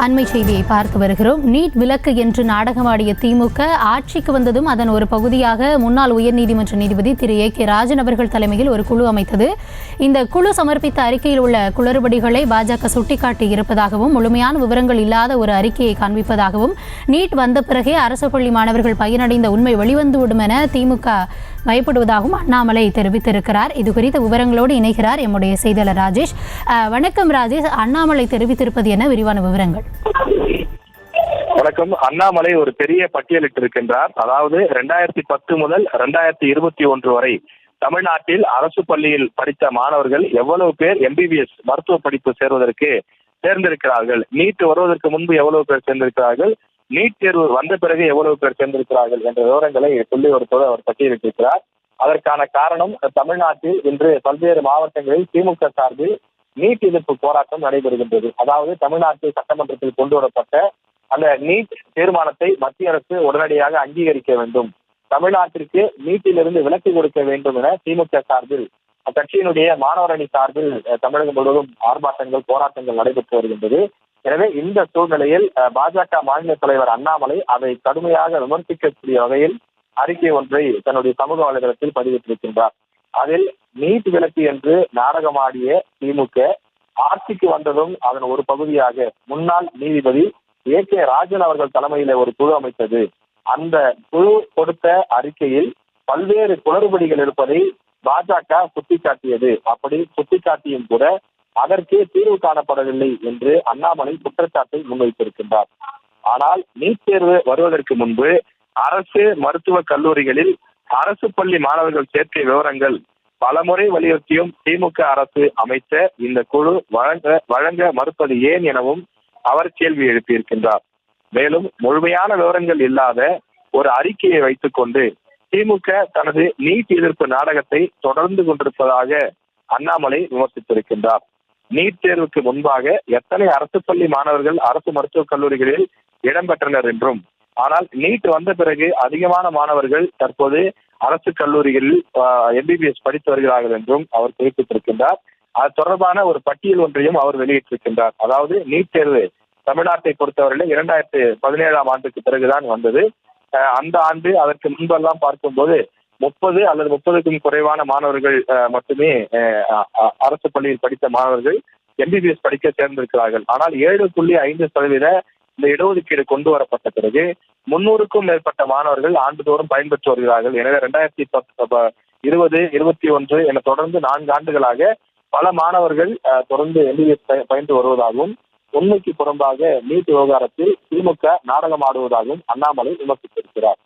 அண்மை செய்தியை பார்த்து வருகிறோம். நீட் விலக்கு என்று நாடகமாடிய திமுக ஆட்சிக்கு வந்ததும் அதன் ஒரு பகுதியாக முன்னாள் உயர்நீதிமன்ற நீதிபதி திரு ஏ.கே. ராஜன் அவர்கள் தலைமையில் ஒரு குழு அமைத்தது. இந்த குழு சமர்ப்பித்த அறிக்கையில் உள்ள குளறுபடிகளை பாஜக சுட்டிக்காட்டி இருப்பதாகவும், முழுமையான விவரங்கள் இல்லாத ஒரு அறிக்கையை காண்பிப்பதாகவும், நீட் வந்த பிறகே அரசு பள்ளி மாணவர்கள் பயனடைந்த உண்மை வெளிவந்துவிடும் என திமுக பயப்படுவதாகவும் அண்ணாமலை தெரிவித்திருக்கிறார். இது குறித்த விவரங்களோடு இணைகிறார் எம்முடைய செய்தியாளர் ராஜேஷ். வணக்கம் ராஜேஷ், அண்ணாமலை தெரிவித்திருப்பது என விரிவான விவரங்கள். வணக்கம். அண்ணாமலை ஒரு பெரிய பட்டியலிட்டிருக்கின்றார். அதாவது 2010 முதல் 2021 வரை தமிழ்நாட்டில் அரசு பள்ளியில் படித்த மாணவர்கள் எவ்வளவு பேர் MBBS மருத்துவ படிப்பு சேர்வதற்கு சேர்ந்திருக்கிறார்கள், நீட் வருவதற்கு முன்பு எவ்வளவு பேர் சேர்ந்திருக்கிறார்கள், நீட் தேர்வு வந்த பிறகு எவ்வளவு பேர் சேர்ந்திருக்கிறார்கள் என்ற விவரங்களை சொல்லி அவர் பட்டியலிட்டிருக்கிறார். அதற்கான காரணம், தமிழ்நாட்டில் இன்று பல்வேறு மாவட்டங்களில் திமுக சார்பில் நீட் எதிர்ப்பு போராட்டம் நடைபெறுகின்றது. அதாவது தமிழ்நாட்டு சட்டமன்றத்தில் கொண்டு வரப்பட்ட அந்த நீட் தீர்மானத்தை மத்திய அரசு உடனடியாக அங்கீகரிக்க வேண்டும், தமிழ்நாட்டிற்கு நீட்டிலிருந்து விலக்கு கொடுக்க வேண்டும் என திமுக சார்பில், அக்கட்சியினுடைய மாணவர் அணி சார்பில் தமிழகம் முழுவதும் ஆர்ப்பாட்டங்கள் போராட்டங்கள் நடைபெற்று வருகின்றது. எனவே இந்த சூழ்நிலையில் பாஜக மாநில தலைவர் அண்ணாமலை அதை கடுமையாக விமர்சிக்கக்கூடிய வகையில் அறிக்கை ஒன்றை தன்னுடைய சமூக வலைதளத்தில் பதிவிட்டிருக்கின்றார். அதில் நீட் விலக்கு என்று நாடகமாடிய திமுக ஆட்சிக்கு வந்ததும் அதன் ஒரு பகுதியாக முன்னாள் நீதிபதி ஏ.கே. ராஜன் அவர்கள் தலைமையில ஒரு குழு அமைத்தது. அந்த குழு கொடுத்த அறிக்கையில் பல்வேறு குளறுபடிகள் இருப்பதை பாஜக சுட்டிக்காட்டியது. அப்படி சுட்டிக்காட்டியும் கூட அதற்கே தீர்வு காணப்படவில்லை என்று அண்ணாமலை குற்றச்சாட்டை முன்வைத்திருக்கின்றார். ஆனால் நீட் தேர்வு வருவதற்கு முன்பு அரசு மருத்துவக் கல்லூரிகளில் அரசு பள்ளி மாணவர்கள் சேர்க்கை விவரங்கள் பலமுறை வலியுறுத்தியும் திமுக அரசு அமைத்த இந்த குழு வழங்க மறுப்பது ஏன் எனவும் அவர் கேள்வி எழுப்பியிருக்கின்றார். மேலும் முழுமையான விவரங்கள் இல்லாத ஒரு அறிக்கையை வைத்துக் கொண்டு திமுக தனது நீட் எதிர்ப்பு நாடகத்தை தொடர்ந்து கொண்டிருப்பதாக அண்ணாமலை விமர்சித்திருக்கின்றார். நீட் தேர்வுக்கு முன்பாக எத்தனை அரசு பள்ளி மாணவர்கள் அரசு மருத்துவக் கல்லூரிகளில் இடம்பெற்றனர் என்றும், ஆனால் நீட் வந்த பிறகு அதிகமான மாணவர்கள் தற்போது அரசு கல்லூரிகளில் MBBS படித்து வருகிறார்கள் என்றும் அவர் குறிப்பிட்டிருக்கின்றார். அது தொடர்பான ஒரு பட்டியல் ஒன்றையும் அவர் வெளியிட்டிருக்கின்றார். அதாவது நீட் தேர்வு தமிழ்நாட்டை பொறுத்தவரையில் 2017 ஆண்டுக்கு பிறகுதான் வந்தது. அந்த ஆண்டு அதற்கு முன்பெல்லாம் பார்க்கும்போது 30 அல்லது 30க்கும் குறைவான மாணவர்கள் மட்டுமே அரசு பள்ளியில் படித்த மாணவர்கள் MBBS படிக்க சேர்ந்திருக்கிறார்கள். ஆனால் 7.5% இந்த இடஒதுக்கீடு கொண்டு வரப்பட்ட பிறகு 300க்கும் மேற்பட்ட மாணவர்கள் ஆண்டுதோறும் பயன்பெற்று வருகிறார்கள். எனவே 2020, 2021 என தொடர்ந்து 4 ஆண்டுகளாக பல மாணவர்கள் தொடர்ந்து MBBS பயின்று வருவதாகவும், உண்மைக்கு புறம்பாக நீட் விவகாரத்தில் திமுக நாடகம் ஆடுவதாகவும் அண்ணாமலை விமர்சித்திருக்கிறார்.